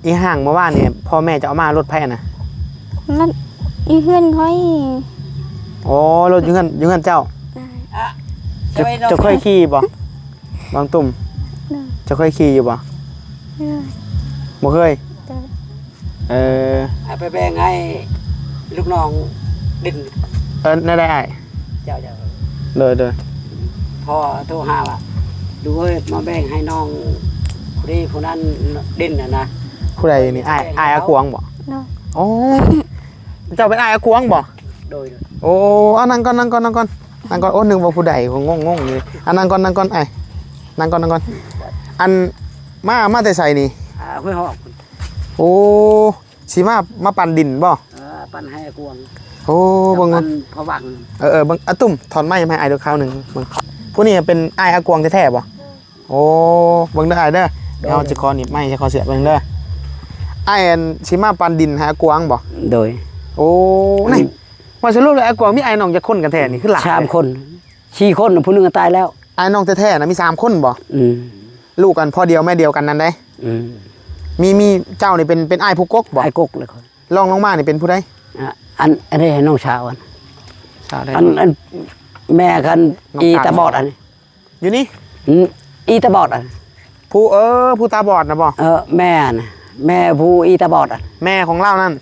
อีห่างเมื่อวานเนี่ยพ่อแม่จะเอามารถไผ่น่ะรถอีเพื่อนค่อยโอ้รถอยู่เฮือนเจ้าจะค่อยขี่บ่บางตุ่มจะค่อยขี่อยู่บ่บ่เคยไปแบ่งให้ลูกน้องดินนั่นได้เจ้าเลยพ่อโทรหาว่าดูเอ้ยมาแบ่งให้น้องผู้นั้นดินนะผู้ใดนี่อ้ายอากวงบ่โอ้เจ้าเป็นอ้ายอากวงบ่โดยโอ้นั่งก่อนโอ้นึกว่าผู้ใดงงอยู่นั่งก่อนไอ้นั่งก่อนอันมาแต่ใส่นี่ห้วยหอกโอ้สิมาปั่นดินบ่ปั่นให้อากวงโอ้เบิ่งพอบังเบิ่งตุ้มถอนไม้ให้อ้ายดูคราวนึงเบิ่งผู้นี้เป็นอ้ายอากวงแท้ๆบ่โอ้เบิ่งเด้ออ้ายเด้อเอาจะคอหนีบไม้จะคอเสียเบิ่งเด้ออ้ายสิมาปั่นดินให้อากวงบ่โดยโอ้นี่ว่าสรุปเลยอากวงมีอ้ายน้องจักคนกันแท้นี่คือหลาย3 คน4 คนผู้นึงตายแล้วอ้ายน้องแท้ๆนะมี3 คนบ่ลูกกันพ่อเดียวแม่เดียวกันนั่นได้มีเจ้านี่เป็นอ้ายผู้กกบ่อ้ายกกเลยลองมานี่เป็นผู้ใดอันนี้ให้น้องสาวอันแม่กันอีตาบอดอันอยู่นี่อีตาบอดอันผู้ตาบอดนะบ่แม่นะแม่ผู้อีตาบอดอันแม่ของเล่านั่น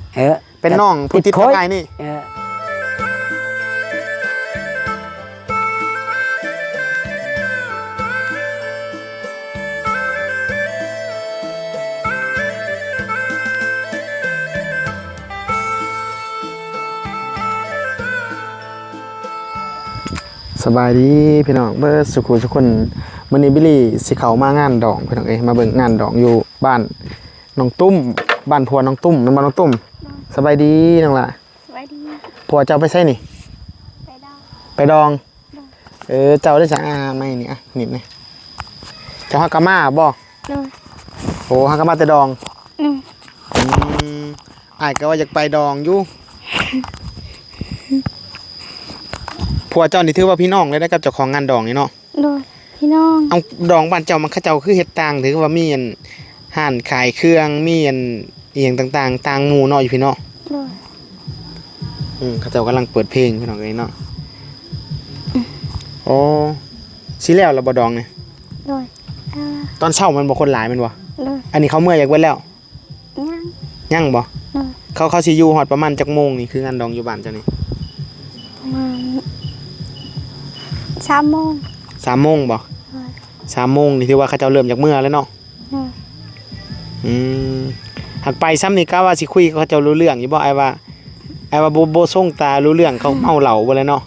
เป็นน้องผู้ติดตะไคร้นี่สบายดีพี่น้องเบอร์สุขุทุกคนมื้อนี้บิลลี่สิเข้ามางานดองพี่น้องมาเบิ่งงานดองอยู่บ้านน้องตุ้มบ้านผัวน้องตุ้มมันบ้านน้องตุ้มสบายดีน้องล่ะสบายดีผัวเจ้าไปไสนี่ไปดองเจ้าได้จ้ะไม่นี่นิดนี่เจ้าฮักกะมาบ่โอ้ฮักกะมาแต่ดองอ้ายก็ว่าอยากไปดองอยู่ผัวเจ้านี่ถือว่าพี่น้องเลยได้กับเจ้าของงานดองนี่เนาะโดยพี่น้องเอาดองบ้านเจ้ามันเขาเจ้าคือเฮ็ดต่างถือว่ามีอันห่านขายเครื่องมีอันอีหยังต่างๆต่างหมู่เนาะอยู่พี่เนาะโดยเขาเจ้ากำลังเปิดเพลงพี่น้องเอ้ยเนาะโอ้สิแล้วเราบ่ดองนี่โดยตอนเช้ามันบ่คนหลายแม่นบ่โดยอันนี้เขาเมื่อยอยากเบิดแล้วยังบ่เขาสิอยู่ฮอดประมาณจักโมงนี่คืองานดองอยู่บ้านเจ้านี่3 โมง3 โมงบ่3 โมงนี่ถือว่าเขาเจ้าเริ่มจากเมื่อแล้วเนาะหักไปซ้ำนี่ก็ว่าสิคุยเขาเจ้ารู้เรื่องอยู่บ่ไอ้ว่าโบส่งตารู้เรื่องเขาเมาเหล้าบ่เลยเนาะ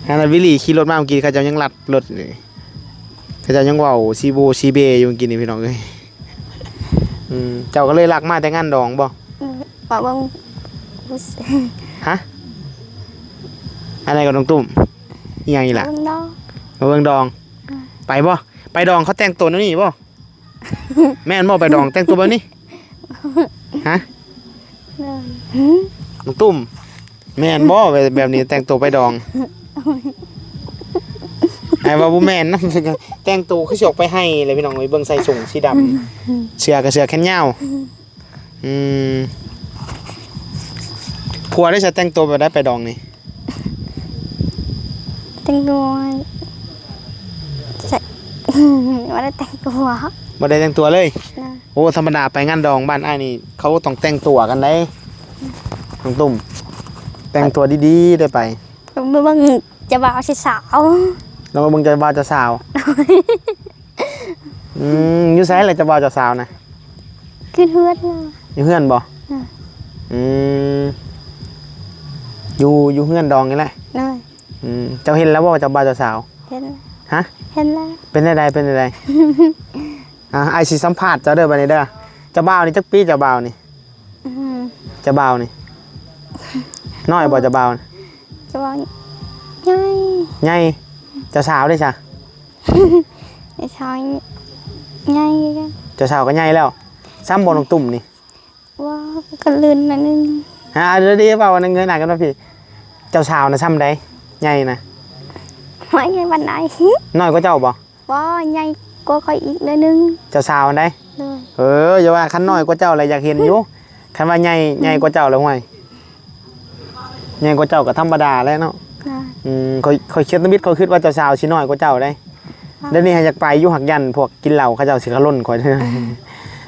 นั่นวิลลี่ขี่รถมาเมื่อกี้เขาเจ้ายังลัดรถนี่เขาเจ้ายังเว้าซีเบอยู่เมื่อกี้นี่พี่น้องเอ้ยเจ้าก็เลยลักมาแต่งานดองบ่บ่เบิ่งฮะอะไรกับน้องตุ้มอีหยังอีหล่ะมาเบิ่งดองไปบ่ไปดองเขาแต่งตัวนี่บ่แม่นบ่ไปดองแต่งตัวแบบนี้ฮะน้องตุ้มแม่นบ่แบบนี้แต่งตัวไปดองไอ้ว่าบ่แม่นนะแต่งตัวคือสิออกไปให้เลยพี่น้องไปเบิ่งใส่ส่งสีดำเสื้อก็เสื้อแขนยาวผัวได้จะแต่งตัวแบบได้ไปดองนี่แต่งตัวว่าได้แต่งตัวบ่ได้แต่งตัวเลยโอ้ธรรมดาไปงานดองบ้านอ้ายนี่เขาต้องแต่งตัวกันได้น้องตุ้มแต่งตัวดีๆได้ไปเบิ่งจะบ่าวสาวแล้วมาเบิ่งจะบ่าวจะสาวอยู่ไสล่ะจะบ่าวจะสาวนะขึ้นเฮือนอยู่เฮือนบ่อยู่เฮือนดองนี่แหละเจ้าเห็นแล้วว่าจะบ่าวจะสาวเห็นฮะเห็นแล้วเป็นอะไรไอซีสัมภาษณ์จะเด้อไปนี่เด้อจะบ่าวนี่จักปีจะบ่าวนี่จะบ่าวนี่น้อยบ่จะบ่าวจะบ่าวใหญ่จะสาวได้จ้ะจะสาวใหญ่จะสาวก็ใหญ่แล้วซ้ำบ่น้องตุ่มนี่ว้าก็ลื่นนั่นนึงเดี๋ยวดีเปล่าวันนึงเงินหนักกันป่ะพี่เจ้าสาวนะซ้ำได้ใหญ่นะไม่ใหญ่วันไหนน้อยก็เจ้าบ่ใหญ่ก็ค่อยอีกนิดนึงเจ้าสาวได้ เลย อย่าว่าคันน้อยกว่าเจ้าอะไรอยากเห็นอยู่คันว่าใหญ่กว่าเจ้าแล้วห่วยใหญ่กว่าเจ้าก็ธรรมดาแล้วเนาะ เลย เขาเช็ดน้ำมิดเขาคิดว่าเจ้าสาวสิน้อยกว่าเจ้าได้เดี๋ยวนี้อยากไปอยู่หักยันพวกกินเหล้าเขาเจ้าสิเขาล่นข่อย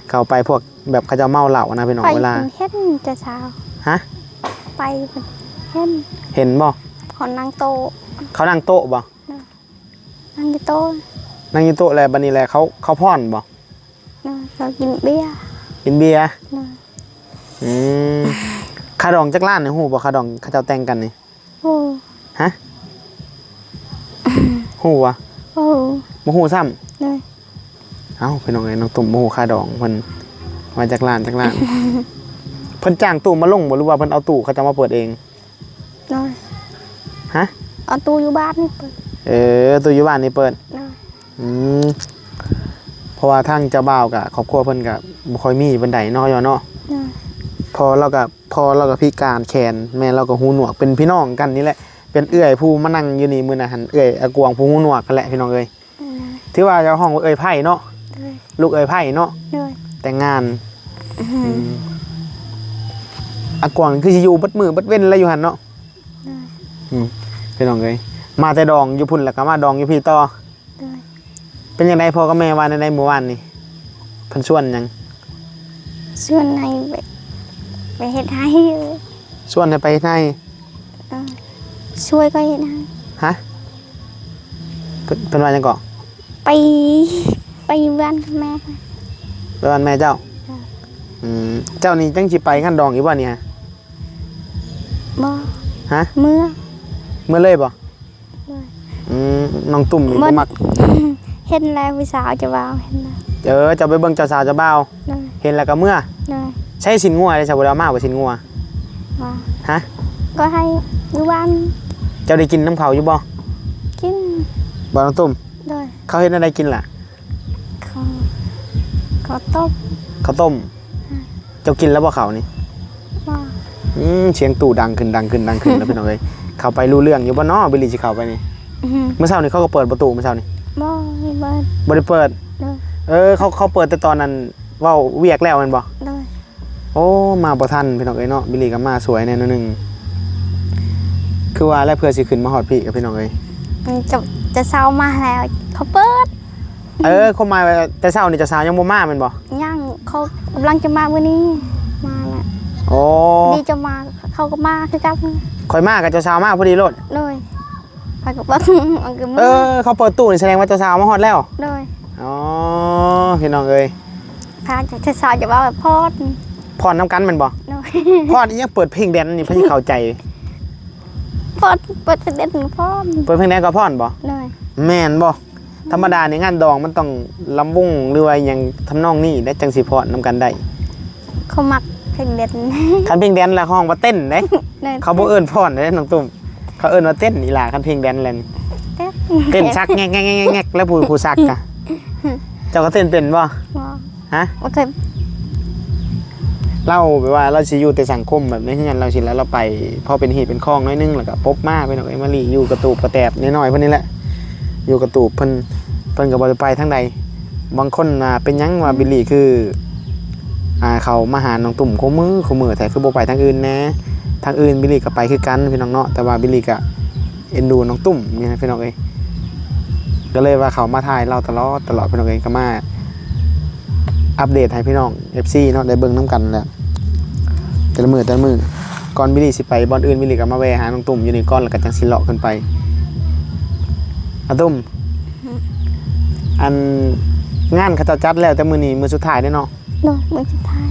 เขาไปพวกแบบเขาเจ้าเมาเหล้านะพี่น้อง ไป เวลา เห็นจะเช้า ฮะ ไปเห็น เห็นบ่ ขอนนางโต เขานั่งโต๊ะบ่ นางอยู่โต นั่งอยู่โต๊ะแล้วบัดนี้แหละเขาพ่อนบ่ เรากินเบียร์ กินเบียร์ เลย อืมคาดองจักล้านนี่ฮู้บ่คาดองเขาเจ้าแต่งกันนี่ โอ้ ฮะฮู้วะ โอ้ บ่ฮู้ซ้ำ เลย เอ้าพี่น้องเอ้ยน้องตุ่มบ่ฮู้คาดองเพิ่นมาจากล้าน เพิ่นจ้างตู้มาลงบ่หรือว่าเพิ่นเอาตู้เขาจะมาเปิดเอง เลย ฮะ เอาตู้อยู่บ้านนี่เปิด ตู้อยู่บ้านนี่เปิด เลย อืมเพราะว่าทางเจ้าบ่าวกับครอบครัวเพิ่นก็บ่ค่อยมีบันไดเนาะเนาะ เลย พอเราก็พิการแขนแม่เราก็หูหนวกเป็นพี่น้องกันนี่แหละเป็นเอื้อยผู้มานั่งอยู่นี่มื้อน่ะหั่นเอื้อยอากวงผู้หูหนวกกันแหละพี่น้องเอ้ยที่ว่าเจ้าห้องว่าเอื้อยไผ่เนาะ เลย ลูกเอื้อยไผ่เนาะ เลย แต่งงานอากวงคือสิอยู่เบัดมือเบัดเว้นแล้วอยู่หั่นเนาะ เลย พี่น้องเอ้ยมาแต่ดองอยู่พุ่นแล้วก็มาดองอยู่พี่ต่อ เลย เป็นจังไดพ่อกับแม่ว่าในเมื่อวานนี่เพิ่นชวนหยัง ส่วนในไปเฮ็ดให้ ชวนให้ไปไหน ช่วยก็เฮ็ดให้ ฮะเป็นว่าหยังก่อ ไปบ้านแม่ ไปบ้านแม่เจ้าเจ้านี่จังสิไปขั้นดองอยู่บ่เนี่ย บ่ ฮะ เมื่อ เมื่อเลยบ่ เลย น้องตุ่มนี่บ่มัก เห็นแล้วพี่สาวจะว่าวเห็นแล้ว เจ้าไปเบิ่งเจ้าสาวเจ้าบ่าว เลย เห็นแล้วก็เมื่อ เลย ใช้สินงัวได้ชาวบ่ได้เอามาบ่สินงัว ว่า ฮะ ก็ให้อยู่บ้าน เจ้าได้กินน้ำเขาอยู่บ่ กิน บ่น้องตุ่ม เลย เขาเฮ็ดอะไรกินล่ะ เขาต้ม ข้าวต้ม เจ้ากินแล้วบ่เขานี่ ว่า เสียงตู่ดังขึ้นแล้วพี่น้องเอ้ยเข้าไปรู้เรื่องอยู่บ่เนาะบิลลี่สิเข้าไปนี่เมื่อเช้านี้เขาก็เปิดประตูเมื่อเช้านี้ บ่ให้เบิด บ่ได้เปิด เลย เขาเปิดแต่ตอนนั้นเว้าเวียกแล้วแม่นบ่ เลย โอ้มาบ่ทันพี่น้องเอ้ยเนาะบิลลี่ก็มาสวยแน่นอนนึงคือว่าแล้วเพื่อสิขึ้นมาฮอดพี่กับพี่น้องเอ้ย จะเศร้ามาแล้วเขาเปิด เขามาแต่เช้านี่เจะสาวยังบ่มาแม่นบ่ ย่างเขากำลังจะมาวันนี้มาแล้ว โอ้ ดีจะมาเขาก็มาคือกับ ข่อยมากับเจ้าสาวมาพอดีโลด เลยไปกับเบิ้งมันก็มื เขาเปิดตู้นี่แสดงว่าเจ้าสาวมาฮอดแล้ว เลย อ๋อพี่น้องเอ้ย พาจะสาวจะว่าแบบพอด พรน้ำกันแม่นบ่ เลย พรอีหยังเปิดเพลงแดนนี่เพิ่นสิเข้าใจ พอดเปิดเด็ดพอด เปิดเพลงแดนก็พรบ่ เลย แม่นบ่ธรรมดาในงานดองมันต้องลำวงหรือว่าหยังทำนองนี้ได้จังสิพรนํกันได้ เขามักเพลงเด็ด คันเพลงแดนแล้วห้องว่าเต้นเด้ เลย เขาบ่เอิ้นพรเด้น้องตุ้มเขาเอิ้นว่าเต้นนี่ล่ะคันเพลงแดนแลนเต้นซักแงกๆๆๆแล้วผู้ซักกะเจ้าก็เต้นเป็นบ่ ว่า ฮะ โอเค เล่าแบบว่าเราสิอยู่แต่สังคมแบบนี้ฉะนั้นเราสิแล้วเราไปพอเป็นหีบเป็นข้องน้อยนึงแล้วก็พบมาไปหน่อยมาลีอยู่กระตูบกระแตบน้อยๆเพิ่นนี่แหละอยู่กระตูบเพิ่นก็บ่ได้ไปทางใดบางคนเป็นหยังว่าบิลลี่คือเขามาหาน้องตุ่มคู่มือแต่คือบ่ไปทางอื่นนะทางอื่นบิลลี่ก็ไปคือกันพี่น้องเนาะแต่ว่าบิลลี่ก็เอ็นดูน้องตุ่มนี่นะพี่น้องเอ้ยก็เลยว่าเขามาถ่ายเราตลอดพี่น้องเอ้ยก็มาอัปเดตให้พี่น้อง FC เนาะได้เบิ่งนํกันแหละแต่ละมือก่อนบิลลี่สิไปบอลอื่นบิลลี่ก็มาแวะหาน้องตุ่มอยู่นี่ก่อนแล้วก็จังสิเลาะขึ้นไปตุ่มอันงานเขาจะจัดแล้วแต่มื้อนี้มื้อสุดท้ายเด้เนาะ เลยมือสุดท้าย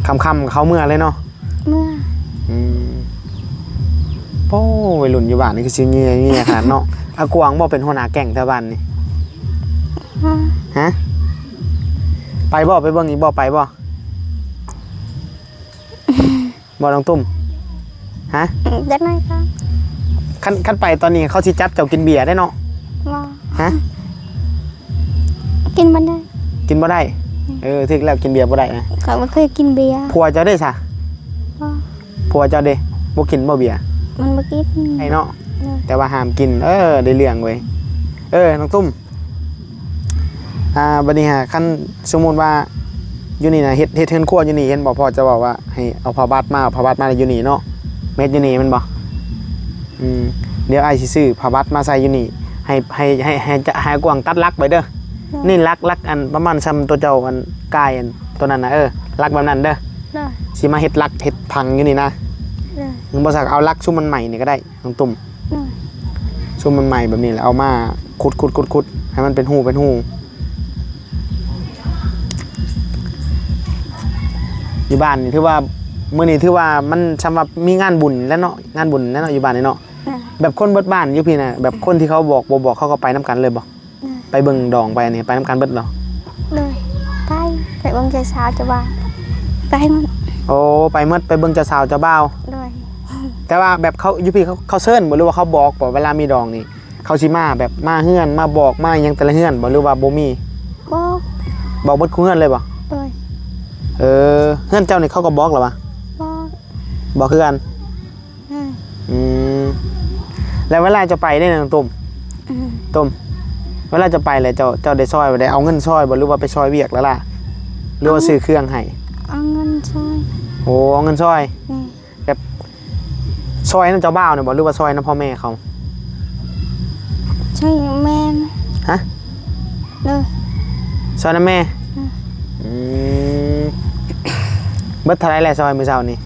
ค่ำๆเขาเมื่อเลยเนาะ เมื่อ โอ้วัยรุ่นอยู่บ้านนี่คือสิเงียขนาดเนาะ อากวางบ่เป็นหัวหน้าแก๊งแถวบ้านนี่ ฮะไปบ่ไปเบิ่งอีกบ่ไปบ่ บ่น้องตุ้มฮะ ได้ไหมครับ คันไปตอนนี้เขาสิจับเจ้ากินเบียร์ได้เนาะ ว่า ฮะ กินมันได้ กินบ่ได้ถึกแล้วกินเบียร์บ่ได้นะ เขาไม่เคยกินเบียร์ ผัวเจ้าได้ซะ ว่า ผัวเจ้าเด้บ่กินบ่เบียร์ มันเมื่อกี้ ไอ้เนาะแต่ว่าห้ามกินได้เรื่องเว้ยน้องตุ้ม บัดนี้ฮะคันสมมุติว่าอยู่นี่น่ะเฮ็ดเฮือนครัวอยู่นี่เห็นบ่พ่อจะบอกว่าให้เอาผ้าบัดมาอยู่นี่เนาะเม็ดอยู่นี่แมันบ่เดี๋ยวอ้ายสิซื้อผ้าบัดมาใส่อยู่นี่ให้กวางตัดลักไปเด้อนี่ลักอันประมาณซ้ำตัวเจ้าอันกายอันตัวนั้นน่ะลักแบบนั้นเด้อสิมาเฮ็ดลักเฮ็ดพังอยู่นี่นะมึงบ่สักเอาลักชุมมันใหม่นี่ก็ได้น้องตุ่มชุมมันใหม่แบบนี้แหละเอามาขุดให้มันเป็นหูอยู่บ้านนี่ถือว่ามื้อนี้ถือว่ามันสำหรับมีงานบุญแล้วเนาะอยู่บ้านนี่เนาะแบบคนเบิดบ้านอยู่พี่น่ะแบบคนที่เขาบอกบ่บอกเขาก็ไปนํกันเลยบ่ไปเบิ่งดองไปอันนี้ไปนํกันเบิดเหรอเลยไปเบิ่งเจ้าสาวเจ้าบ่าวไปหมดโอ้ไปหมดไปเบิ่งเจ้าสาวเจ้าบ่าวเลยแต่ว่าแบบเขาอยู่พี่เขาเชิญบ่หรือว่าเขาบอกบ่เวลามีดองนี่เขาสิมาแบบมาเฮือนมาบอกมาหยังแต่ละเฮือนบ่หรือว่าบ่มีบอกเบิดคู่เฮือนเลยบ่เลยเฮือนเจ้านี่เขาก็บอกเหรอวะบอกคือกันแล้วเวลาจะไปได้นางตุ่มเวลาจะไปเลยเจ้าได้ซอยบ่ได้เอาเงินซอยบ่หรือว่าไปซอยเวียกแล้วล่ะหรือว่าซื้อเครื่องให้เอาเงินซอยโอ้เอาเงินซอยแบบซอยน้ำเจ้าบ่าวเนี่ยบ่หรือว่าซอยน้ำพ่อแม่เขาซอยแม่ฮะเลยซอยน้ำแม่เบิดเท่าไรแหละซอยมื้อเช้านี่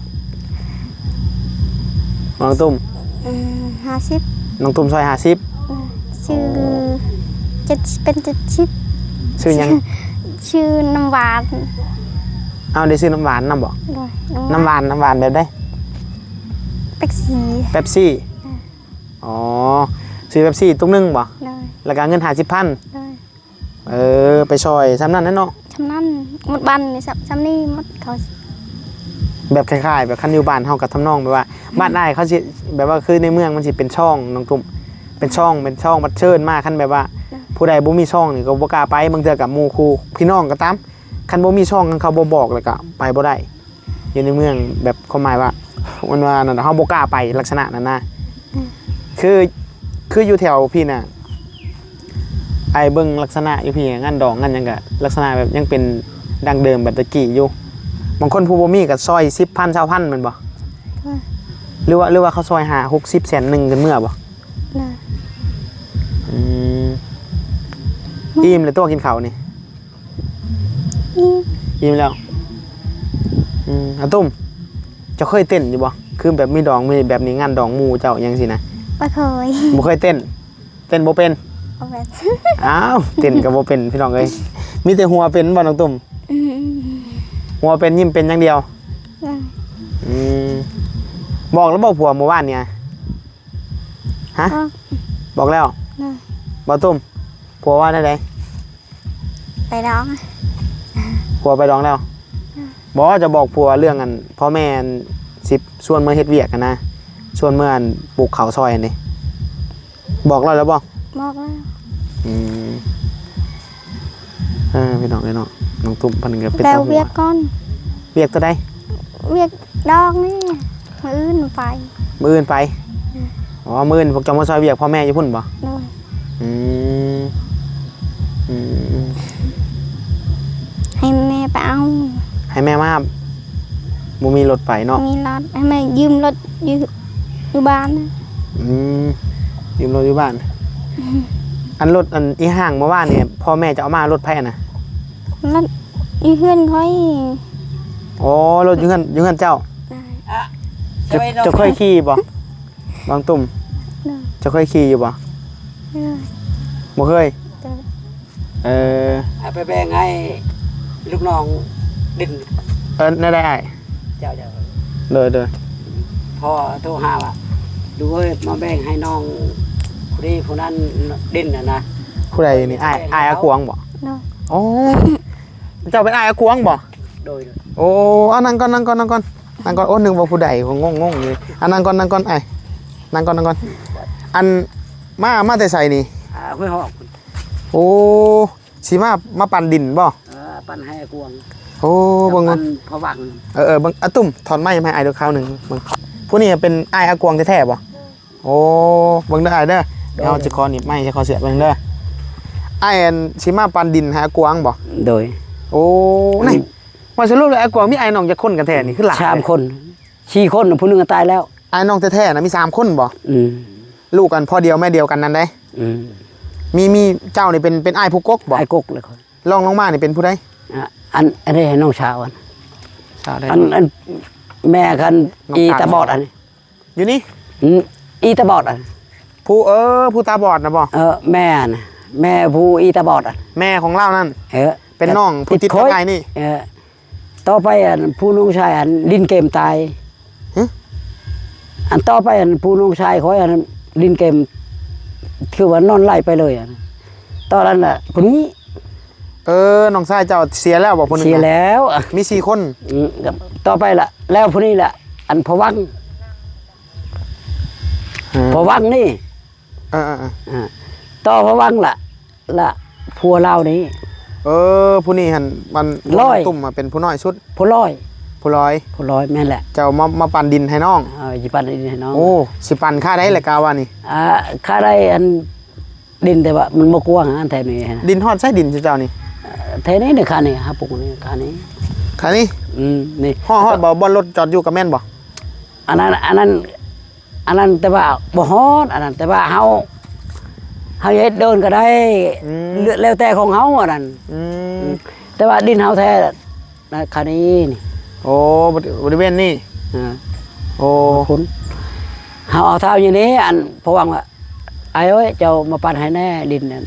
น้องตุ่ม50น้องตุ่มซอย50ชื่อเป็น70ชื่อยังชื่อน้ำหวานเอาได้ซื้อน้ำหวานนำบ่น้ำหวานแบบได้เป๊ปซี่อ๋อซื้อเป๊ปซี่ตุ้งนึงบ่แล้วก็เงิน50,000ไปซอยซ้ำนั้นเนาะซ้ำนั้นหมดบ้านนี่ซ้ำนี่หมดเขาแบบคล้ายๆแบบคันอยู่บ้านเฮากับทำนองแบบว่าบ้านอ้ายเขาสิแบบว่าคือในเมืองมันสิเป็นช่องน้องตุ่มเป็นช่องบัดเชิญมาคันแบบว่าผู้ใดบ่มีช่องนี่ก็บ่กล้าไปบางเทื่อกับหมู่คู่พี่น้องก็ตามคันบ่มีช่องเขาบ่บอกแล้วก็ไปบ่ได้อยู่ในเมืองแบบความหมายว่ามันว่านั่นเฮาบ่กล้าไปลักษณะนั้นนะคืออยู่แถวพี่น่ะไอ้เบิ่งลักษณะอยู่พี่งานดองงานหยังก็ลักษณะแบบยังเป็นดั้งเดิมแบบตะกี้อยู่บางคนผู้บ่มีก็ซอย 10,000 20,000แม่นบ่หรือว่าเขาซอย5 60 แสนนึงกันเมื่อบ่อิ่มเลยตัวกินข้าวนี่อิ่มแล้วอาตุ้มจะเคยเต้นอยู่บ่คือแบบมีดองมีแบบนี้งานดองหมู่เจ้ายังสินะบ่เคยบ่เคยเต้นบ่เป็นอ้าวเต้นก็บ่เป็นพี่น้องเอ้ยมีแต่หัวเป็นบ่น้องตุ้มหัวเป็นยิ้มเป็นอย่างเดียวบอกแล้วบอกผัวเมื่อวานเนี่ยฮะบอกแล้วบ่ตุ้มผัวว่าได้ไดไปดองผัวไปดองแล้วบอกจะบอกผัวเรื่องกันพ่อแม่สิชวนเมื่อเฮ็ดเวียกกันนะชวนเมื่อปลูกเขาซอยนี่บอกแล้วแล้วบอกแล้วพี่น้องเลยเนาะน้องตุ้มพันเงินเป็นตัวเวียกก่อนเวียกตัวใดเวียกดองนี่มื้ออื่นไปอ๋อมื้ออื่นพวกจะมาซอยเวียกพ่อแม่อยู่พุ่นบ่ให้แม่ไปเอาให้แม่มาบ่มีรถไปเนาะมีรถให้แม่ยืมรถอยู่บ้านยืมรถอยู่บ้านอันรถอันอีห่างเมื่อวานเนี่ยพ่อแม่จะเอามารถไผน่ะรถอยู่เฮือนค่อยอ๋อรถอยู่เฮือนเจ้าจะเคยขี่บ่บางตุ่มจะเคยขี่อยู่บ่บ่เคยไปแบ่งให้ลูกน้องดินได้เจ้าเลยพ่อโทรหาว่าดูมาแบ่งให้น้องผู้นั้นดินนะผู้ใดนี่อ้ายอาควงบ่โอ้เจ้าเป็นอ้ายอาควงบ่โดยโอ้นั่งก่อนโอ้นึงว่าผู้ใดผมงงอยู่นั่งก่อนไอ้นั่งก่อนอันมาแต่ใส่นี่ห้วยหอกโอ้สิมาปั่นดินบ่ปั่นให้อาควงโอ้เบิ่งพอวังเบิ่งตุ้มถอนไม้ให้อ้ายดูคราวนึงเบิ่งผู้นี้เป็นอ้ายอากวงแท้ๆบ่โอ้เบิ่งได้เด้อเดี๋ยวจะขอหนีบไม้จะขอเสียบเบิ่งเด้อ ไอ้อันสิมาปันดินให้อากวางบ่ โดย โอ้นี่ว่าสรุปแล้วอากวางมีไอ้น้องจักคนกันแท้นี่คือหลาย 3 คน4 คนผู้หนึงก็ตายแล้ว ไอ้น้องแท้ๆนะมี3คนบ่ อืม ลูกกันพ่อเดียวแม่เดียวกันนั่นได้ อืม มีเจ้านี่เป็นอ้ายผู้กกบ่ ไอ้กกเลยคน ลองลงมานี่เป็นผู้ใด อันนี้ให้น้องสาวอัน สาวใด อันแม่กันอีตาบอดอันนี้ อยู่นี่ อืมอีตาบอดอัน ผู้ตาบอดนะบ่ แม่น่ะแม่ผู้อีตาบอดอัน แม่ของเรานั่น เออ เป็นน้องผู้ติด โค้ย ไงนี่ ต่อไปอันผู้น้องชายอันดินเกมตาย ฮะ อันต่อไปอันผู้น้องชายเขาอันดินเกมคือว่านอนไล่ไปเลยอันตอนนั้นน่ะคนนี้ น้องชายเจ้าเสียแล้วบ่ผู้หนึง เสีย น่ะ แล้ว มี4คน กับต่อไปละแล้วผู้นี้ละอันพวังพวังนี่ เออ ต่อพวังละผัวเรานี้ ผู้นี้หั่นมัน ร้อย ตุ่มมาเป็นผู้น้อยชุด ผู้ร้อย ผู้ร้อย แม่นแหละ เจ้ามาปั่นดินให้น้อง จิปันดินให้น้อง โอ้สิปั่นค่าได้แหละกาว่านี่ ข้าได้อันดินแต่ว่ามันบ่กว้างอันแถวนี้นะ ดินฮอดใช้ดินเจ้านี่ แถวนี้เนี่ยข้านี่ครับปลูกนี่ข้านี่ ค่านี่ นี่ ฮอดบ่รถจอดอยู่กับแม่นบ่ อันนั้นแต่ว่าบ่ฮอดอันนั้นแต่ว่าเฮาเฮ็ดเดินก็ได้แล้วแต่ของเฮาอันนั้น อืม แต่ว่าดินเฮาแท้นะข้านี่นี่ โอ้บริเวณนี้ โอ้ คุณเฮาเอาเท่าอย่างนี้อันเพราะว่าไอ้เอ้ยเจ้ามาปั่นให้แน่ดินนั่น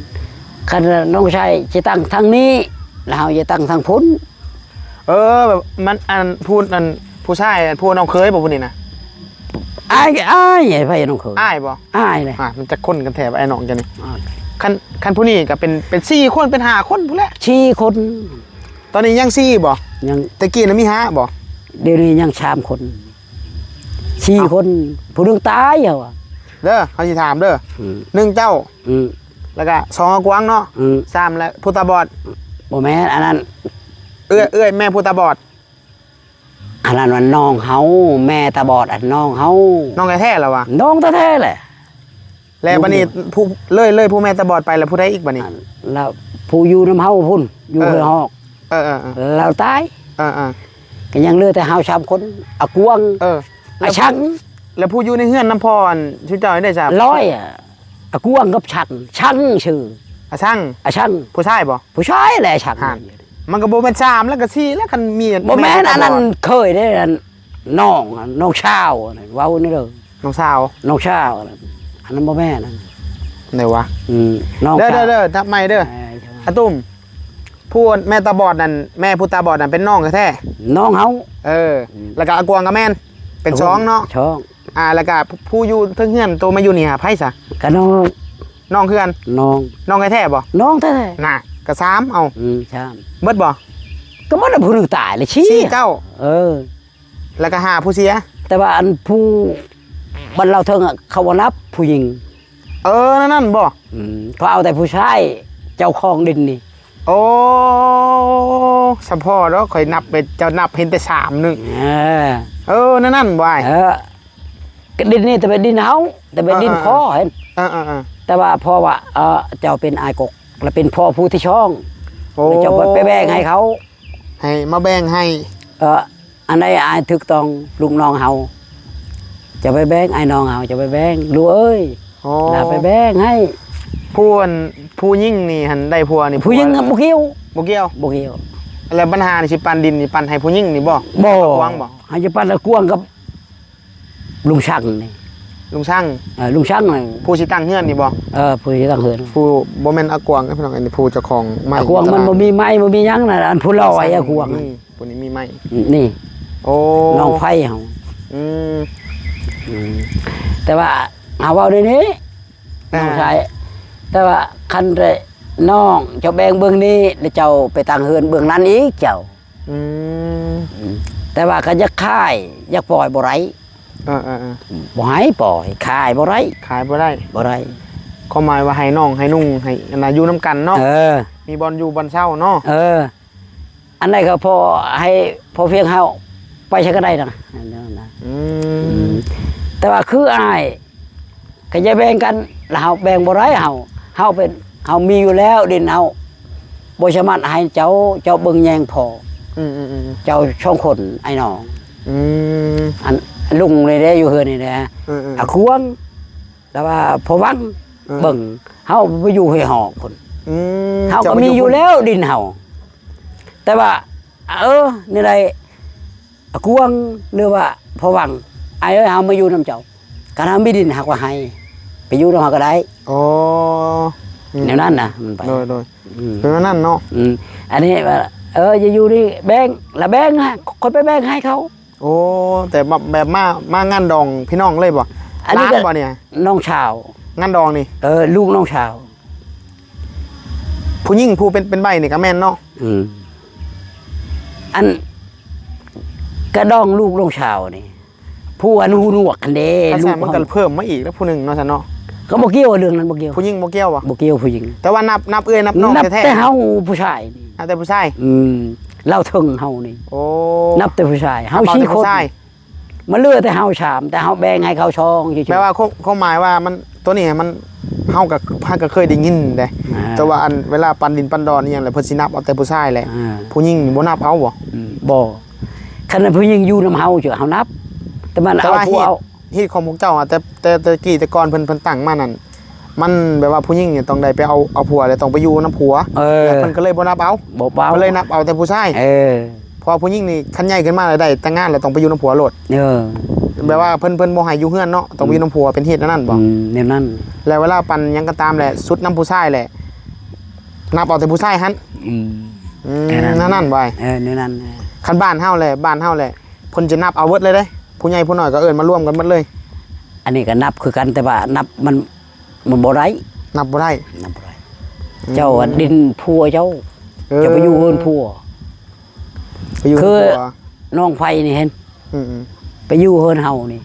คันน้องชายสิตั้งทางนี้แล้วเฮาจะตั้งทางพุ้น แบบมันพูดผู้ชายพูดน้องเคยบ่ผู้นี้นะ อ้ายไอ้ไผน้องเคย อ้ายบ่ อ้ายเลย มันจะคนกันแถบไอ้น้องจังนี่คันผู้นี้ก็เป็น4คนเป็น5คนผู้นแหละ ชี้คน ตอนนี้ยัง4บ่ ยัง ตะกี้น่ะมี5บ่ เดี๋ยวนี้ยัง3 คนชี้คนผู้หนึงตายเหรอ เด้อเขาสิถามเด้อ1เจ้า อืม แล้วก็2กวางเนาะ อืม 3แล้วผู้ตาบอด บ่แม่นอันนั้น เอื้อยแม่ผู้ตาบอด อันนั้นมันน้องเฮาแม่ตาบอดอันน้องเฮา น้องแท้ๆแล้ววะ น้องแท้ๆแหละ แล้วบัดนี้ผู้เลยผู้แม่ตาบอดไปแล้วผู้ใดอีกบัดนี้ แล้วผู้อยู่น้ำเฮาพุ่นอยู่เฮือฮอก เออ แล้วตาย ก็ยังเหลือแต่เฮา3 คนอากวง แล้ว ชัง แล้วผู้อยู่ในเฮือนน้ำพรชื่อเจ้าได้จ้ะ ร้อยอากวงกับชังชื่อ อาช่าง ชัง ผู้ชายบ่ ผู้ชายแหละชัง มันก็บ่เป็น3แล้วก็4แล้วกันมี บ่แม่นอันนั้นเคยได้น้องชาวเว้านี่เด้อ น้องสาว น้องชาวอันนั้นบ่แม่น ไหนวะ น้อง เด้อทับไม่เด้ออาตุ้มผู้แม่ตาบอดนั่นแม่ผู้ตาบอดนั่นเป็นน้องแท้ น้องเฮา แล้วก็อากวงกับแม่นเป็น2เนาะ ช่อง แล้วก็ผู้อยู่เทิงเฮือนโตมาอยู่นี่หาไผซะ ก็น้อง น้องคือกัน น้องแท้บ่ น้องแท้ น่ะก็3เอา ใช่ เบิดบ่ ก็บ่ได้ผู้หนึงตายเลยชี้ 4เจ้าแล้วก็5ผู้เสีย แต่ว่าอันผู้บรรเราเทิงเขาว่ารับผู้หญิง นั่นบ่ เขาเอาแต่ผู้ชายเจ้าของดินนี่ โอ้สัมพ่อเนาะข่อยนับไปเจ้านับเห็นแต่3นึงนั่นบ่อ้าย ก็ดินนี่แต่เป็นดินเฮาแต่เป็นดินพ่อเห็นแต่ว่าพ่อว่าเจ้าเป็นอายกกและเป็นพ่อผู้ที่ช่องแล้วเจ้าไปแบ่งให้เขา ให้มาแบ่งให้ อันใดอายถูกต้องลูกน้องเฮาจะไปแบ่งไอ้น้องเฮาจะไปแบ่งดูเอ้ยน่าไปแบ่งให้ ผู้ยิ่งนี่หันได้ผัวนี่ ผู้หญิงบ่เกี่ยว บ่เกี่ยว บ่เกี่ยว แล้วปัญหานี่สิปันดินนี่ปันให้ผู้ยิ่งนี่บ่ บ่ กว้างบ่ ให้จะปั้นกวางกับลุงช่างนี่ ลุงช่าง ลุงช่างนี่ ผู้สิตั้งเฮือนนี่บ่ ผู้ที่ตั้งเฮือน ผู้บ่แม่นอากวางพี่น้องอันนี้ผู้เจ้าของไม้ กวางมันบ่มีไม้บ่มีหยังน่ะอันผู้ลอยกวาง ผู้นี้มีไม้ นี่ โอ้ น้องไฟเฮา อืม แต่ว่าเอาเว้าในนี้น้องชายแต่ว่าคันได้น้องเจ้าแบ่งเบื้องนี้แล้วเจ้าไปตั้งเฮือนเบื้องนั้นอีกเจ้า อืม แต่ว่าก็อยากขายอยากปล่อยบ่ไรบ่ให้ปล่อยขายบ่ไร ขายบ่ได้ บ่ไร ความหมายว่าให้น้องให้นุ่งให้อันน่ะอยู่นํกันเนาะมีบอลอยู่บอลเช่าเนาะ อันนั้นก็พอให้พอเพียงเฮาไปใช้ก็ได้นะแต่ว่าคืออ้ายก็จะแบ่งกันแล้วเฮาแบ่งบ่ไรเฮาเป็น เฮามีอยู่แล้วดินเฮาบ่สามารถให้เจ้าเบิ่งแยงพอ อืม เจ้าช่องคนไอ้น้อง อืม อันลุงเลยได้อยู่เฮือนนี่นะ อืม อาควงแต่ว่าพอวังเบิ่งเฮาไปอยู่ให้หอกพุ่น อืม เฮาก็มีอยู่แล้วดินเฮาแต่ว่านี่ไดอาควงหรือว่าพอวังไอ้เอ้ยเฮามาอยู่นํเจ้าการเฮามีดินเฮาก็ให้ไปอยู่นำเฮาก็ได้ อ๋อ แนวนั้นน่ะมันไป โดยเป็นว่านั่นเนาะ อันนี้ว่าจะอยู่นี่แบ่งละแบ่งฮะคนไปแบ่งให้เขา โอ้แต่แบบมางานดองพี่น้องเลยบ่ อันนี้ ร้าน ก็ บ่เนี่ย น้องชาว งานดองนี่ ลูกน้องชาว ผู้หญิงผู้เป็นใบนี่ก็แม่นเนาะ อันกระดองลูกน้องชาวนี่ผู้อนุหนวกกันเด้ ถ้า ลู แซ่ ก มันก็เพิ่มมาอีกแล้วผู้หนึงเนาะซะเนาะ ก็บ่เกี่ยวเรื่องนั้นบ่เกี่ยว ผู้หญิงบ่เกี่ยวบ่ บ่เกี่ยวผู้หญิง แต่ว่านับเอ้ยนับน้อง นับ แท้ แต่เฮาผู้ชายนี่ ๆแต่ผู้ชาย เล่าถึงเฮานี่ โอ้ นับแต่ผู้ชายเฮา นับ ชี้ แต่ คน ผู้ชาย มันเหลือแต่เฮาชามแต่เฮาแบ่งให้เขาช่องเฉยๆ แปลว่าเขาหมายว่ามันตัวนี้มันเฮาก็เคยได้ยินเด้แต่ว่าอันเวลาปันดินปันดอนนี่หยังแหละเพิ่นสินับเอาแต่ผู้ชายแหละ ผู้หญิงนี่บ่นับเอาบ่ บ่คันผู้หญิงอยู่นำเฮาเจ้าเฮานับ แต่มัน แต่ เอา ว่า ผู้เอา ฮีตของพวกเจ้าอะแต่กี้แต่ก่อนเพิ่นตั้งมานั่นมันแบบว่าผู้หญิงเนี่ยต้องได้ไปเอาผัวแล้วต้องไปอยู่นำผัวแต่เพิ่นก็เลยบ่นับเอา บ่เบา ก็เลยนับเอาแต่ผู้ชาย เพอผู้หญิงนี่คันใหญ่ขึ้นมาแล้วได้แต่งงานแล้วต้องไปอยู่นำผัวโลดแบบว่าเพิ่นบ่ให้อยู่เฮือนเนาะต้องไปอยู่นำผัวเป็นเหตุนั้นบ่ แนวนั้น แล้วเวลาปันหยังก็ตามแหละสุดนำผู้ชายแหละนับเอาแต่ผู้ชายหั่นนั่นบ่ไอ้ แนวนั้น คันบ้านเฮาแหละเพิ่นจะนับเอาเบิดเลยเด้ผู้ใหญ่ผู้น้อยก็เอิ้นมาร่วมกันหมดเลย อันนี้ก็นับคือกันแต่ว่านับมันบ่ได้ นับบ่ได้ นับบ่ได้เจ้าดินผัวเจ้าจะไปอยู่เฮือนผัว ไปอยู่ คือ ผัว น้องไฟนี่เห็น อืม ไปอยู่เฮือนเฮานี่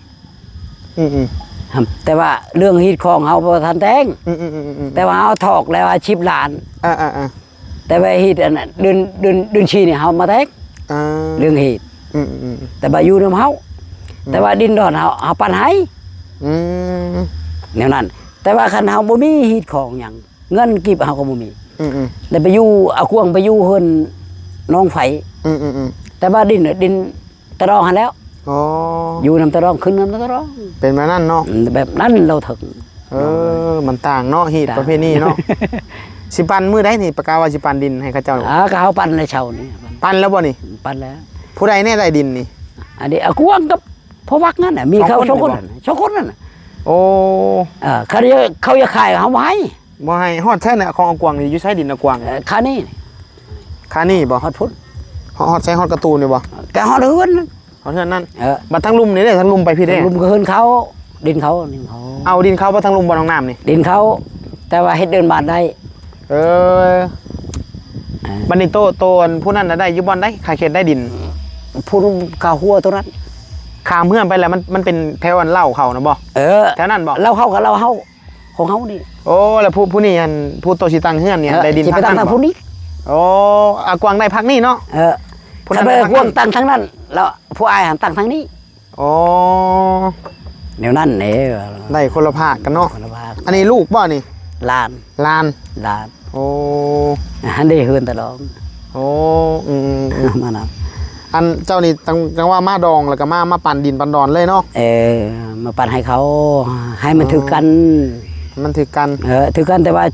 ๆ แต่ว่าเรื่องฮีดของเฮาบ่ทันแต่ง ๆ แต่ว่าเฮาถอกแล้วอาชีพหลาน แต่ว่าฮีดอันนั้นเดือนชีนี่เฮามาแต่งเรื่องฮีดแต่ว่าอยู่นำเฮาแต่ว่าดินดอนเฮาปันให้แนวนั้น แต่ว่าคันเฮาบ่มีฮีดของหยังเงินกิบเฮาก็บ่มีแต่ไปอยู่เอาควงไปอยู่เฮือนน้องไฟแต่ว่าดินตะรองหันแล้ว อ๋อ อยู่นำตะรองขึ้นนำตะรอง เป็นแบบนั้นเนาะ แบบนั้นเราถึง มันต่างเนาะฮีตประเภทนี้เนาะสิปันมื้อใดนี่ประกาศว่าสิปันดินให้เขาเจ้า ก็เฮาปั่นในเช้านี่ ปันแล้วบ่นี่ ปั่นแล้ว ผู้ใดแน่ได้ดินนี่ อันนี้เอาควงกับพอวักนั่นน่ะมีเขาสองคนนั่นสองคนนั่นน่ะ โอ้ เขาจะขายเฮาไว้ บ่ให้ฮอดแท้น่ะของอากวางนี่อยู่ใช้ดินอากวาง ค่านี้ ค่านี่บ่ ฮอดพุ่น ฮอดใช้ฮอดการ์ตูนนี่บ่ แกฮอดเฮือน ฮอดเฮือนนั่นบัดทั้งลุมนี่เด้ทั้งลุมไปพี่เด้ ลุมก็เฮือนเขาดินเขา เอาดินเขาบ่ทั้งลุมบ่น้องน้ำนี่ ดินเขาแต่ว่าเฮ็ดเดินบ้านได้ บัดนี้โตอันผู้นั้นน่ะได้อยู่บ่อนได้ขายเขตได้ดิน ผู้กาหัวตัวนั้น ข้ามเฮือนไปแล้วมันเป็นแถวอันเล่าเขานะบ่แถวนั้นบ่ เราเข้ากับเราเฮาของเฮานี่ โอ้แล้วผู้นี่อันผู้โตสิตังเฮือนเนี่ยได้ดิน สิไปตั้งทางผู้นี้ โอ้อากวางได้พักนี่เนาะ ถ้าไปควงตั้งทางนั้นแล้วผู้อายหันตั้งทางนี้ โอ้ แนวนั้นเด้ ได้คนละภาคกันเนาะ คนละภาค อันนี้ลูกบ่นี่ ลาน ลาน โอ้ หันได้เฮือนตลอด โอ้มานะ อันเจ้านี่จังว่ามาดองแล้วก็มาปั่นดินปั่นดอนเลยเนาะ มาปั่นให้เขาให้มันถือกัน มันถือกัน ถือกันแต่ว่า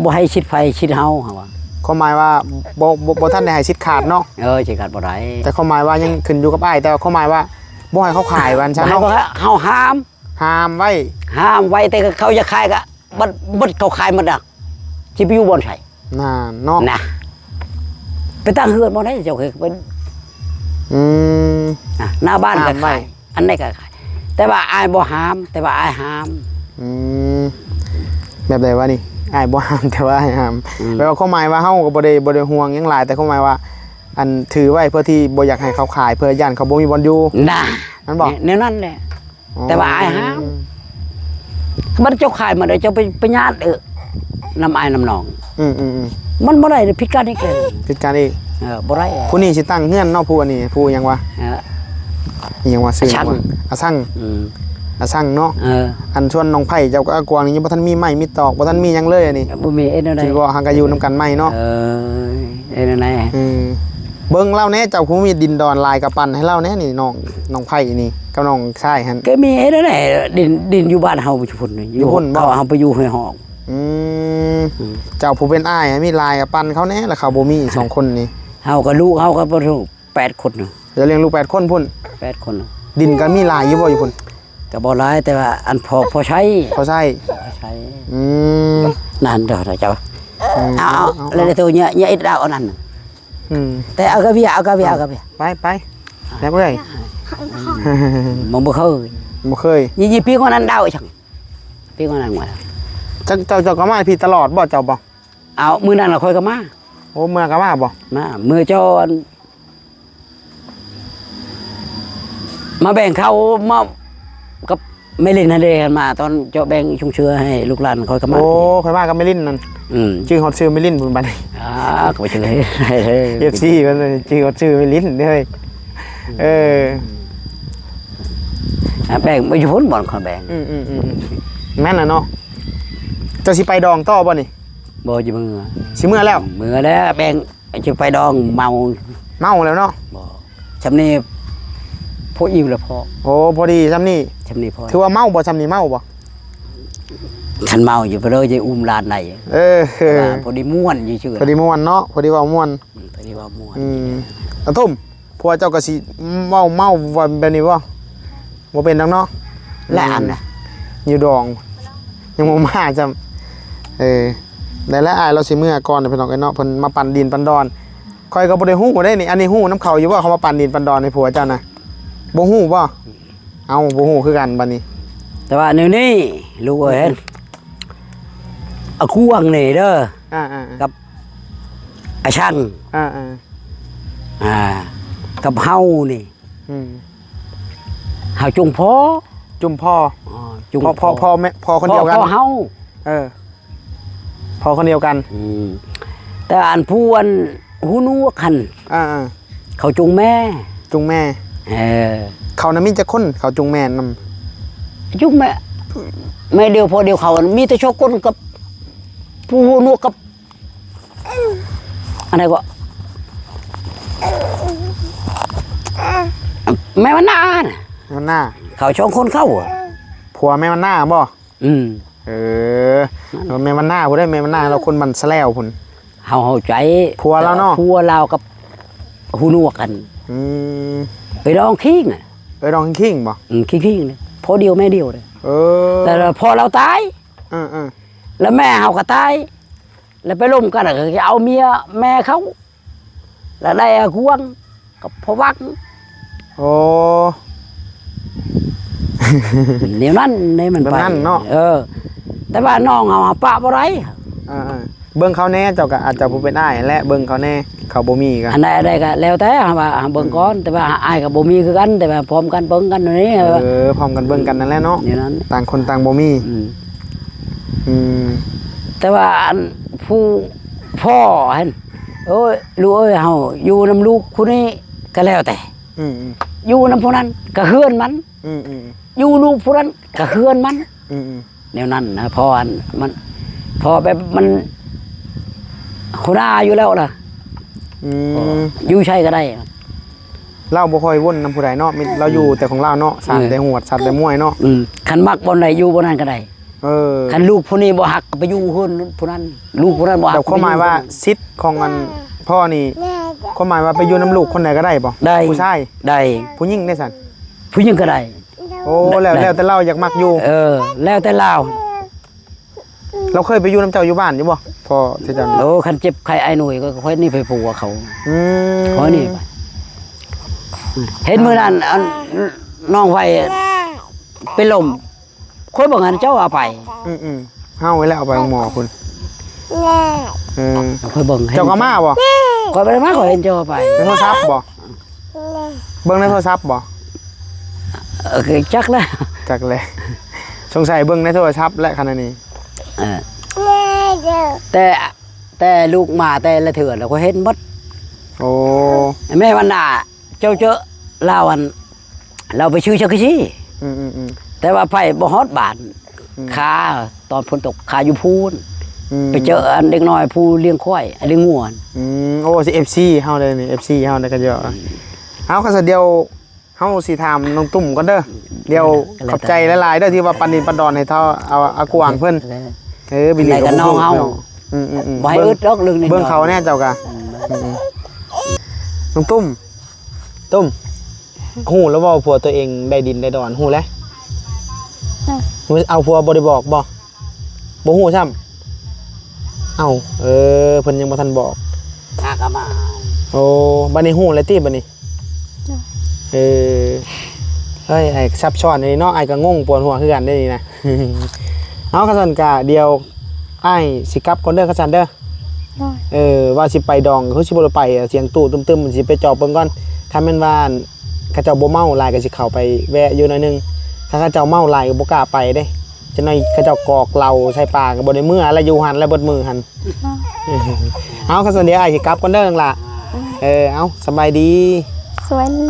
บ่ให้ชิดไฟชิดเฮาว่า ความหมายว่าบ่ท่านได้ให้ชิดขาดเนาะ ชิดขาดบ่ได้ แต่ความหมายว่ายังขึ้นอยู่กับอ้ายแต่ความหมายว่าบ่ให้เขาขายวันซะเนาะ เฮาห้าม ไว้ แต่เขาจะขายก็บัดเขาขายหมดอ่ะสิไปอยู่บ่อนไส น่ะเนาะ นะไปตั้งเฮือนบ่ได้เจ้าเคยเป็น หน้าบ้านก็ขายอันไหนก็ขายแต่ว่าอายบ่ห้ามแต่ว่าอายห้าม แบบใดวะนี่อ้ายบ่ห้ามแต่ว่าอ้ายห้ามแปลว่าความหมายว่าเฮาก็บ่ได้ห่วงหยังหลายแต่ความหมายว่า อันถือไว้เพื่อที่บ่อยากให้เขาขายเพื่อย่านเขาบ่มีบ่อนอยู่ น่ะ นั่นบอก แนวนั้นแหละแต่ว่าอายห้ามมันเจ้าขายมาได้เจ้าไปญาติน้ำอายน้ำหนองมันบ่ได้ผิดกันอีกเลย ผิดกันอีก บ่ได้ ผู้นี้สิตั้งเฮือนเนาะผู้อันนี้ผู้หยังวะหยังวะซื้อว่าอาซั่ง สั่งเนาะอันชวนน้องไผ่เจ้าก็กวางนี่บ่ทันมีไม้มีตอกบ่ทันมีหยังเลยอันนี้ บ่มีเอ็นอะไร ที่ว่าหางก็อยู่นํกันไม้เนาะเอ็นอะไรเบิ่งเล่าแน่เจ้าคงมีดินดอนลายกระปั่นให้เล่าแน่นี่น้องไผ่นี่กับน้องชายหั่นก็มีเอ็นอะไรดินอยู่บ้านเฮาอยู่พุ่นอยู่พุ่นบ่เฮาไปอยู่ห้วยหอกเจ้าผู้เป็นอ้ายมีลายกระปั่นเขาแน่แล้วเขาบ่มี2คนนี่เฮาก็ลูกเฮาก็บ่รู้8คนจะเลี้ยงลูก8คนพุ่น8คนดินก็มีลายอยู่บ่อยู่พุ่นก็บ่หลายแต่ว่าอันพอใช้นั่นเด้อเจ้าเอาแล้วตัวเนี่ยอิดเอาอันนั้นแต่เอากระเบียไปแล้วบ่ได้บ่เคยยี่ปีคนนั้นดาวจังปีคนนั้นว่าเจ้าก็มาพี่ตลอดบ่เจ้าบ่เอามื้อนั้นเราค่อยก็มาโอ้มื้อก็มาบ่มามื้อเจ้ามาแบ่งเขามากับไม่ลินนั่นเองมาตอนเจ้าแบ่งชุงเชื้อให้ลูกหลานค่อยก็มาโอ้ค่อยมากับไม่ลินนั่นชื่อฮอดชื่อไม่ลินพุ่นบัดนี้ก็บ่ชื่อให้ FC เพิ่นชื่อฮอดชื่อไม่ลินเด้อแบ่งบ่อยู่พุ่นบ่ค่อยแบ่งแม่นน่ะเนาะเจ้าสิไปดองต่อบ่นี่บ่อยู่มื้อสิมื้อแล้วแบ่งจะไปดองเมาแล้วเนาะบ่ชำนี้พออิ่มแล้วพอโอ้พอดีชำนี้พอคือว่าเมาบ่ชำนี้เมาบ่คันเมาอยู่ไปเลยจะอุ้มลานไหนพอดีม่วนอยู่ชื่อพอดีม่วนเนาะพอดีว่าม่วนตุ้มผัวเจ้าก็สิเมาว่าแบบนี้บ่เป็นดังเนาะและอันน่ะอยู่ดองยังบ่มาจำได้แล้วอ้ายเราสิมื้อก่อนเพิ่นเอาไอ้เนาะเพิ่นมาปั่นดินปั่นดอนค่อยก็บ่ได้ฮู้ได้นี่อันนี้ฮู้น้ำเขาอยู่ว่าเขามาปั่นดินปั่นดอนให้ผัวเจ้านะบ่ฮู้บ่เอาบ่ฮู้คือกันบัดนี้แต่ว่านี่ลูกเอ้ยเอาควงนี่เด้อกับไอ้ช่างกับเฮานี่เฮาจุ่มพ่อแม่พ่อคนเดียวกันพ่อเฮาพ่อคนเดียวกันแต่อันผู้อันหูนัวคันเขาจุงแม่เขานะมีจะคนเขาจุงแม่นำจุงแม่เดียวพอเดียวเขามีแต่ชอบคนกับผู้หูนัวกับอะไรก็แม่มันหน้าเขาช่องคนเข้าผัวแม่มันหน้าบ่แม่มันหน้าผู้ได้แม่มันหน้าเราคนมันแสลวพุ่นเฮาใจผัวเราเนาะผัวเรากับหูนัวกันไปดองคิงคิงบ่คิงเลยพอเดียวแม่เดียวเลยแต่พอเราตายแล้วแม่เฮาก็ตายแล้วไปล้มกันก็เอาเมียแม่เขาแล้วได้กวงกับพ่อวักโอ้เดี๋ยวนั้นนี่มันไปเนาะแต่ว่าน้องเฮาปะบ่ไรเบิ่งเขาแน่เจ้าก็อาจจะบ่เป็นอ้ายและเบิ่งเขาแน่เขาบ่มีกันอันใดก็แล้วแต่ว่าเบิ่งก่อนแต่ว่าอ้ายก็บ่มีคือกันแต่ว่าพร้อมกันเบิ่งกันนี่พร้อมกันเบิ่งกันนั่นแหละเนาะต่างคนต่างบ่มีแต่ว่าผู้พ่อเห็นโอ้ยลูกเอ้ยเฮาอยู่นำลูกคนนี้ก็แล้วแต่อยู่นำผู้นั้นก็เฮือนมันอยู่ลูกผู้นั้นก็เฮือนมันแนวนั้นนะพ่อมันพอแบบมันหัวหน้าอยู่แล้วล่ะอยู่ใช่ก็ได้เราบ่ค่อยวนนำผู้ใดเนาะเราอยู่แต่ของเราเนาะสั่นแต่หวดสั่นแต่มวยเนาะคันมักบนไหนอยู่บนนั้นก็ได้คันลูกผู้นี้บ่หักไปอยู่คนผู้นั้นลูกผู้นั้นบ่หักแต่ความหมายว่าสิทธิ์ของมันพ่อนี่ความหมายว่าไปอยู่น้ำลูกคนไหนก็ได้ป่ะได้ผู้ชายได้ผู้หญิงได้สั่นผู้หญิงก็ได้โอ้แล้วแต่เราอยากมักอยู่แล้วแต่เราเคยไปอยู่น้ำเจ้าอยู่บ้านอยู่บ่พอที่จันโอ้คันเจ็บใครไอ้หนุ่ยก็ค่อยนี่ไปปัวเขาค่อยนี่ไปเห็นมือนั้นน้องไฟไปลมค่อยบอกงั้นเจ้าเอาไปเฮาไว้แล้วเอาไปหมอคุณค่อยบอกเจ้าก็มาบ่ค่อยไปมาค่อยเห็นเจ้าเอาไปในโทรศัพท์บ่เบิ่งในโทรศัพท์บ่จักแล้วสงสัยเบิ่งในโทรศัพท์และขนาดนี้แต่ลูกมาแต่ละเถื่อนเราก็เห็นหมดโอ้แม่วันน่ะเจ้าเจอเราไปชื่อเจ้าขี้แต่ แต่ว่าไปบ่ฮอดบ้านคาตอนฝนตกคาอยู่พูนไปเจออันเด็กน้อยผู้เลี้ยงควายเลี้ยงงัว โอ้สิ FC เฮาเลยนี่ FC เฮาได้ก็เยอะเอาก็ซะเดียวเฮาสิถามน้องตุ่มก่อนเด้อเดี๋ยวขอบใจหลายๆเด้อที่ว่าปันนินปันดอนให้เท่าเอาอากวางเพิ่นบิลลี่กับน้องเฮาบ่ให้อึดดอกเรื่องนี้เบิ่งเขาแน่เจ้ากะน้องตุ้มฮู้แล้วว่าผัวตัวเองได้ดินได้ดอนฮู้แล้วเอาผัวบ่ได้บอกบ่ฮู้ซ้ำเอ้าเพิ่นยังบ่ทันบอกก็มาโอ้บัดนี้ฮู้แล้วติบัดนี้เฮ้ยไอ้ซับซ้อนนี่เนาะไอ้ก็งงปวดหัวคือกันได้นี่นะเอากระสันกะเดียวไอ้สิกลับก่อนเด้อกระสันเด้อว่าสิไปดองเขาสิบ่ไปเสียงตู้ตึมๆสิไปจอบเบิ่งก่อนคันแม่นว่าเขาเจ้าบ่เมาหลายก็สิเข้าไปแวะอยู่หน่อยนึงถ้าเขาเจ้าเมาหลายก็บ่กล้าไปเด้จังได๋เขาเจ้ากอกเหล้าใส่ปากก็บ่ได้มื้ออะไรอยู่หั่นแล้วเบิดมื้อหั่นเอากระสันเดียวไอ้สิกลับก่อนเด้อนั่นล่ะเอาสบายดีสวัสดี